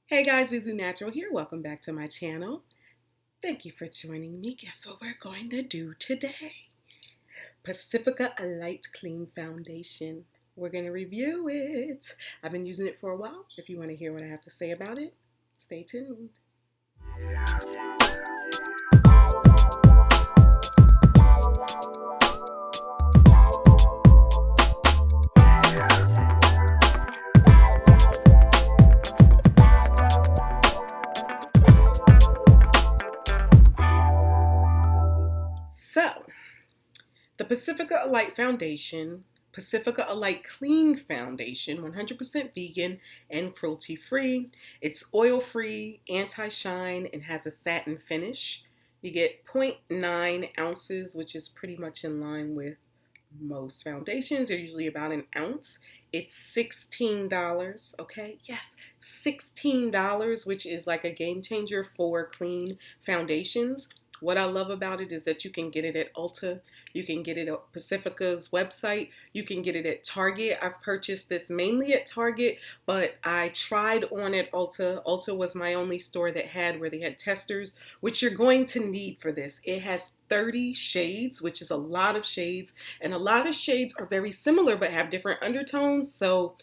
Hey guys, Zuzunatural here. Welcome back to my channel. Thank you for joining me. Guess what we're going to do today? Pacifica Alight Clean Foundation. We're going to review it. I've been using it for a while. If you want to hear what I have to say about it, stay tuned. So, the Pacifica Alight Foundation, Pacifica Alight Clean Foundation, 100% vegan and cruelty-free. It's oil-free, anti-shine, and has a satin finish. You get zero point 0.9 ounces, which is pretty much in line with most foundations. They're usually about an ounce. It's $16, okay? Yes, $16, which is like a game changer for clean foundations. What I love about it is that you can get it at Ulta, you can get it at Pacifica's website, you can get it at Target. I've purchased this mainly at Target, but I tried on at Ulta. Ulta was my only store that had where they had testers, which you're going to need for this. It has 30 shades, which is a lot of shades, and a lot of shades are very similar but have different undertones. So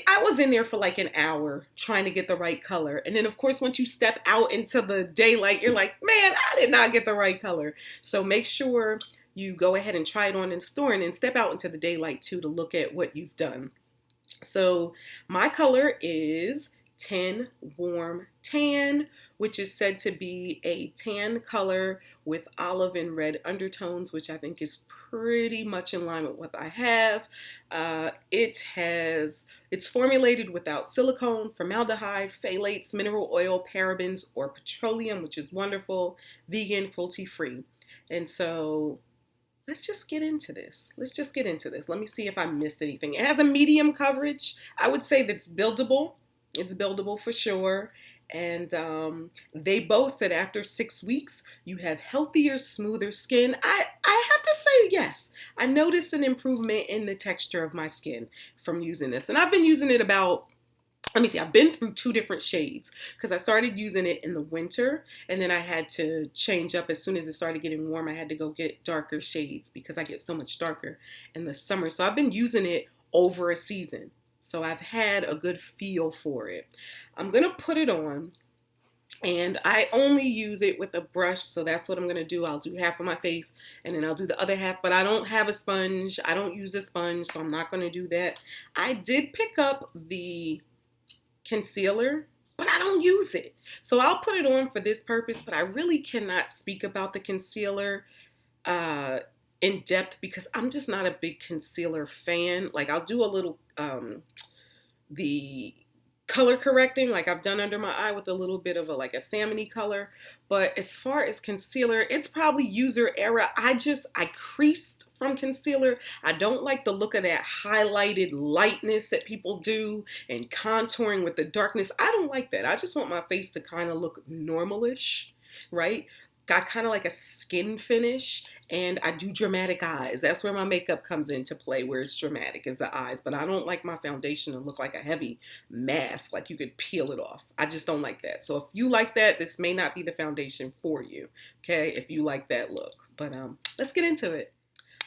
I was in there for like an hour trying to get the right color. And then, of course, once you step out into the daylight, you're like, man, I did not get the right color. So make sure you go ahead and try it on in the store and then step out into the daylight too to look at what you've done. So my color is 10 Warm Tan, which is said to be a tan color with olive and red undertones, which I think is pretty much in line with what I have. It's formulated without silicone, formaldehyde, phthalates, mineral oil, parabens, or petroleum, which is wonderful, vegan, cruelty-free. And so let's just get into this. Let me see if I missed anything. It has a medium coverage. I would say that's buildable. It's buildable for sure. And they boast that after 6 weeks, you have healthier, smoother skin. I have to say yes. I noticed an improvement in the texture of my skin from using this. And I've been using it about, let me see, I've been through 2 different shades because I started using it in the winter and then I had to change up as soon as it started getting warm. I had to go get darker shades because I get so much darker in the summer. So I've been using it over a season. So I've had a good feel for it. I'm going to put it on and I only use it with a brush. So that's what I'm going to do. I'll do half of my face and then I'll do the other half, but I don't have a sponge. I don't use a sponge, so I'm not going to do that. I did pick up the concealer, but I don't use it. So I'll put it on for this purpose, but I really cannot speak about the concealer in depth because I'm just not a big concealer fan. Like I'll do a little the color correcting like I've done under my eye with a little bit of a like a salmony color, but as far as concealer, it's probably user error. I creased from concealer. I don't like the look of that highlighted lightness that people do and contouring with the darkness. I don't like that. I just want my face to kind of look normalish, right? Got kind of like a skin finish, and I do dramatic eyes. That's where my makeup comes into play, where it's dramatic is the eyes. But I don't like my foundation to look like a heavy mask, like you could peel it off. I just don't like that. So if you like that, this may not be the foundation for you, okay, if you like that look. But let's get into it.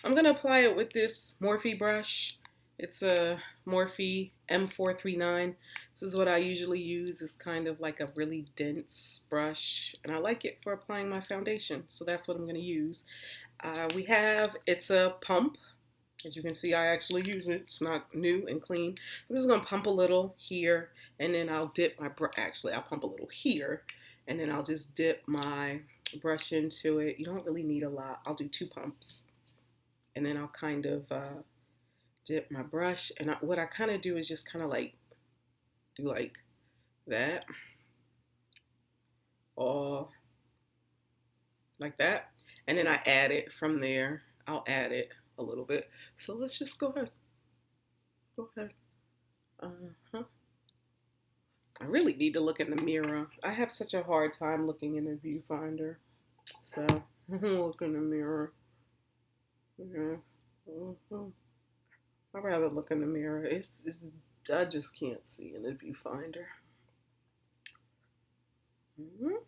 I'm going to apply it with this Morphe brush. It's a Morphe M439. This is what I usually use. It's kind of like a really dense brush, and I like it for applying my foundation. So that's what I'm going to use. It's a pump. As you can see, I actually use it. It's not new and clean. I'm just going to pump a little here, and then I'll dip my brush. Actually, I'll pump a little here, and then I'll just dip my brush into it. You don't really need a lot. I'll do 2 pumps, and then I'll kind of dip my brush, and what I kind of do is just kind of like do like that, all like that, and then I add it from there. I'll add it a little bit. So let's just go ahead. I really need to look in the mirror. I have such a hard time looking in the viewfinder. So look in the mirror. Yeah. I'd rather look in the mirror. I just can't see in the viewfinder. Mhm.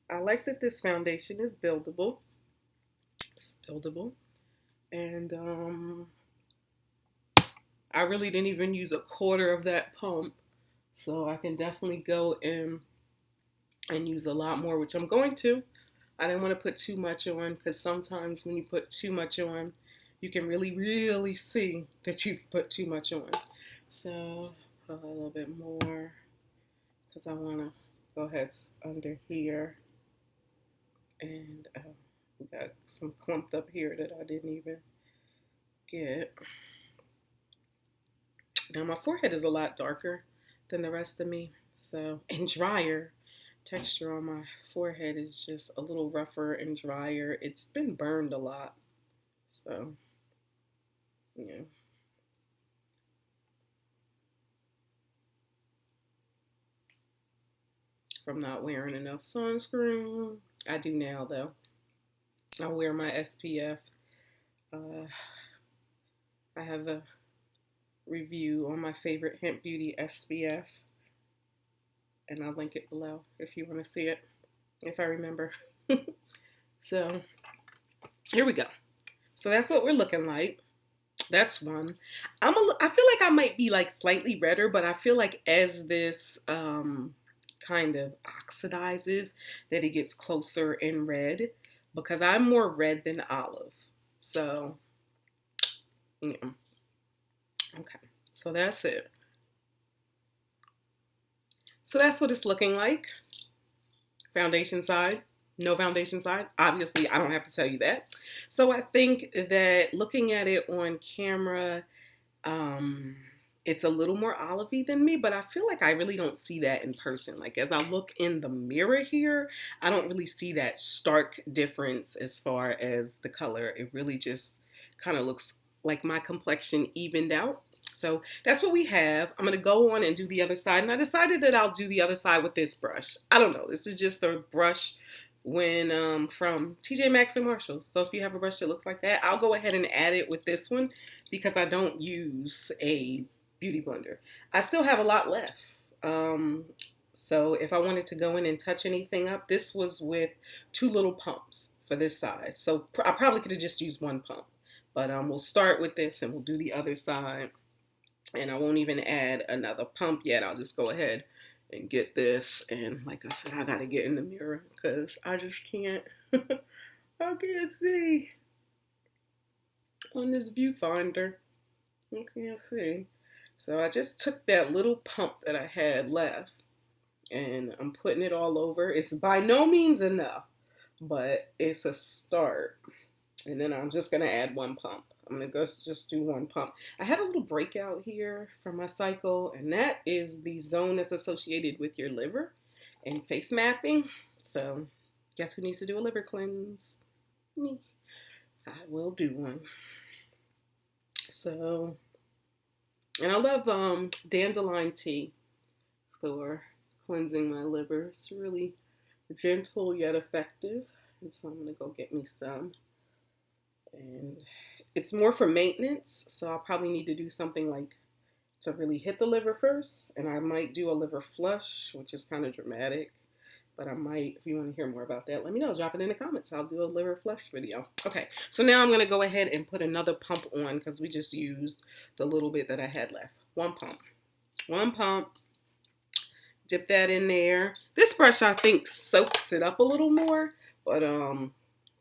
I like that this foundation is buildable. It's buildable. And I really didn't even use a quarter of that pump. So I can definitely go in and use a lot more, which I'm going to. I didn't want to put too much on because sometimes when you put too much on, you can really, really see that you've put too much on. So put a little bit more because I want to go ahead under here. And we got some clumped up here that I didn't even get. Now my forehead is a lot darker than the rest of me, so and drier. Texture on my forehead is just a little rougher and drier. It's been burned a lot, so yeah. From not wearing enough sunscreen. I do now though. I wear my SPF. Uh, I have a review on my favorite Hemp Beauty SPF, and I'll link it below if you want to see it, if I remember. So here we go. So that's what we're looking like. That's one. I feel like I might be like slightly redder, but I feel like as this kind of oxidizes, that it gets closer in red because I'm more red than olive. So yeah. Okay. So that's it. So that's what it's looking like. Foundation side, no foundation side. Obviously, I don't have to tell you that. So I think that looking at it on camera, um, it's a little more olivey than me, but I feel like I really don't see that in person. Like as I look in the mirror here, I don't really see that stark difference as far as the color. It really just kind of looks like my complexion evened out. So that's what we have. I'm going to go on and do the other side. And I decided that I'll do the other side with this brush. I don't know. This is just a brush from TJ Maxx and Marshalls. So if you have a brush that looks like that, I'll go ahead and add it with this one because I don't use a beauty blender. I still have a lot left. So if I wanted to go in and touch anything up, this was with 2 little pumps for this side. So I probably could have just used 1 pump. But we'll start with this and we'll do the other side. And I won't even add another pump yet. I'll just go ahead and get this. And like I said, I got to get in the mirror because I just can't. I can't see on this viewfinder. I can't see. So I just took that little pump that I had left and I'm putting it all over. It's by no means enough, but it's a start. And then I'm just going to add 1 pump. I'm going to go just do 1 pump. I had a little breakout here from my cycle, and that is the zone that's associated with your liver and face mapping. So guess who needs to do a liver cleanse? Me. I will do one. So, and I love dandelion tea for cleansing my liver. It's really gentle yet effective. And so I'm going to go get me some. And it's more for maintenance, so I'll probably need to do something like to really hit the liver first, and I might do a liver flush, which is kind of dramatic, but I might, if you want to hear more about that, let me know, drop it in the comments. I'll do a liver flush video. Okay, so now I'm going to go ahead and put another pump on because we just used the little bit that I had left. 1 pump. 1 pump. Dip that in there. This brush, I think, soaks it up a little more, but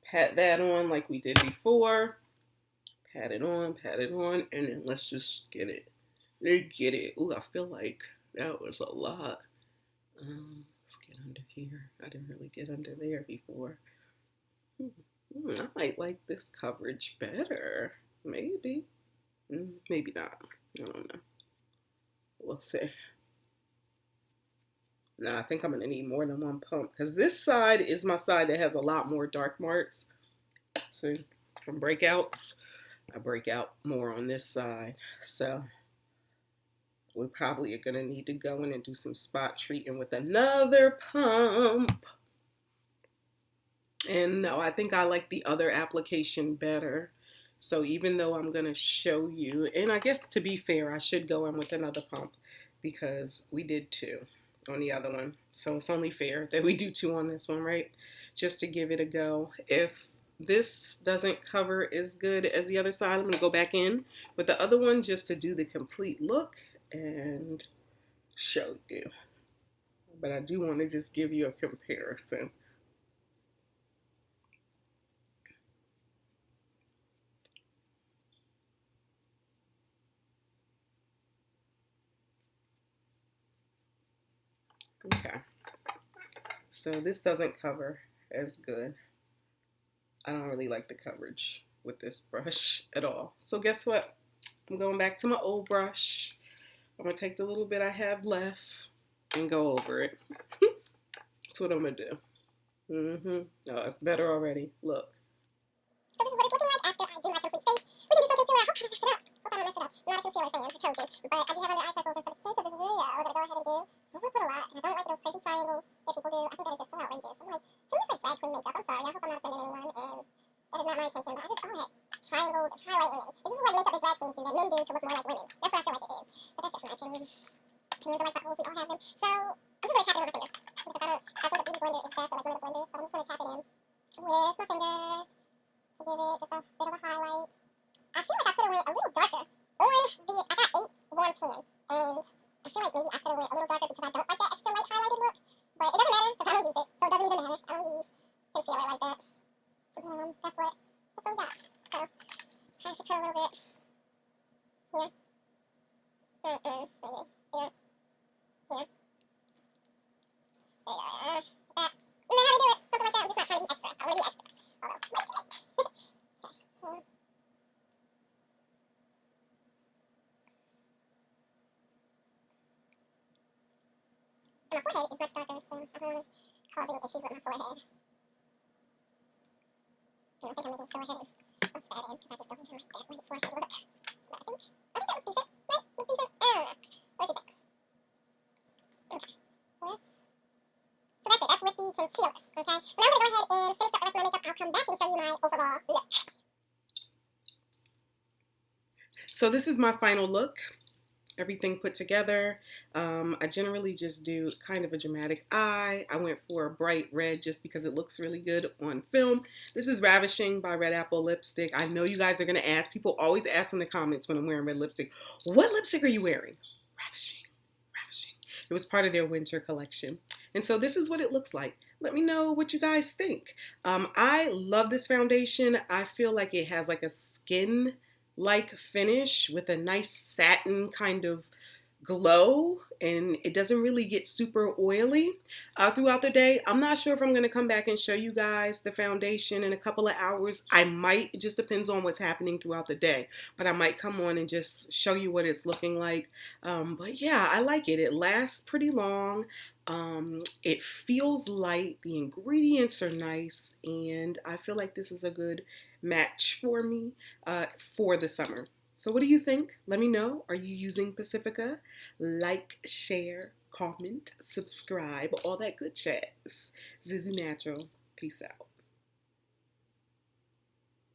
pat that on like we did before. Pat it on, and then let's just get it. Let's get it. Ooh, I feel like that was a lot. Let's get under here. I didn't really get under there before. I might like this coverage better. Maybe. Maybe not. I don't know. We'll see. Now, I think I'm going to need more than 1 pump because this side is my side that has a lot more dark marks. See, from breakouts, I break out more on this side. So we probably are going to need to go in and do some spot treating with another pump. And no, I think I like the other application better. So even though I'm going to show you, and I guess to be fair, I should go in with another pump because we did 2 on the other one. So it's only fair that we do 2 on this one, right? Just to give it a go. If this doesn't cover as good as the other side, I'm going to go back in with the other one just to do the complete look and show you. But I do want to just give you a comparison. Okay, so this doesn't cover as good. I don't really like the coverage with this brush at all. So guess what? I'm going back to my old brush. I'm gonna take the little bit I have left and go over it. That's what I'm gonna do. Oh, it's better already. Look. So this is what it's looking like after I do my complete face. We can do some concealer. I hope I mess it up. Hope I don't mess it up. I'm not a concealer fan, I told you. But I do have under eye circles, and for the sake of this video, we're gonna go ahead and do. I don't want to put a lot, and I don't like those crazy triangles that people do. I think that is just so outrageous. I'm like, to me it's like drag queen makeup. I'm sorry. I hope I'm not offending anyone, and that is not my intention. But I just all that triangles and highlighting. This is like makeup that drag queens do, that men do to look more like women. That's what I feel like it is. But that's just my opinion. Opinions are like buttholes. We all have them. So I'm just gonna tap it on my finger because I think a beauty blender is best at like one of the blenders. So I'm just gonna tap it in with my finger to give it just a bit of a highlight. I feel like I could have went a little darker on the, I got 8 warm tan, and I feel like maybe I could have went a little darker because I don't like that extra light highlighted look, but it doesn't matter because I don't use it, so it doesn't even matter. I don't use concealer like that. That's what we got. So I should put a little bit here, maybe here, here, that. And then how we do it, something like that. I'm just not trying to be extra. I want to be extra, although it might be late. Okay, so. And my forehead is much darker, so I don't want to cause any issues with my forehead. I don't think I'm even still ahead of that in, because I just don't even like that white forehead look. But I think that looks decent, right? Looks decent? I don't know. What do you think? Okay. So that's it. That's with the concealer, okay? So now I'm going to go ahead and finish up the rest of my makeup. I'll come back and show you my overall look. So this is my final look. Everything put together. I generally just do kind of a dramatic eye. I went for a bright red just because it looks really good on film. This is Ravishing by Red Apple Lipstick. I know you guys are going to ask. People always ask in the comments when I'm wearing red lipstick, what lipstick are you wearing? Ravishing. Ravishing. It was part of their winter collection. And so this is what it looks like. Let me know what you guys think. I love this foundation. I feel like it has like a skin like finish with a nice satin kind of glow, and it doesn't really get super oily throughout the day. I'm not sure if I'm going to come back and show you guys the foundation in a couple of hours. I might. It just depends on what's happening throughout the day, but I might come on and just show you what it's looking like. But yeah, I like it. It lasts pretty long. It feels light. The ingredients are nice, and I feel like this is a good match for me for the summer. So what do you think? Let me know. Are you using Pacifica? Like, share, comment, subscribe, all that good jazz. Zuzunatural. Peace out.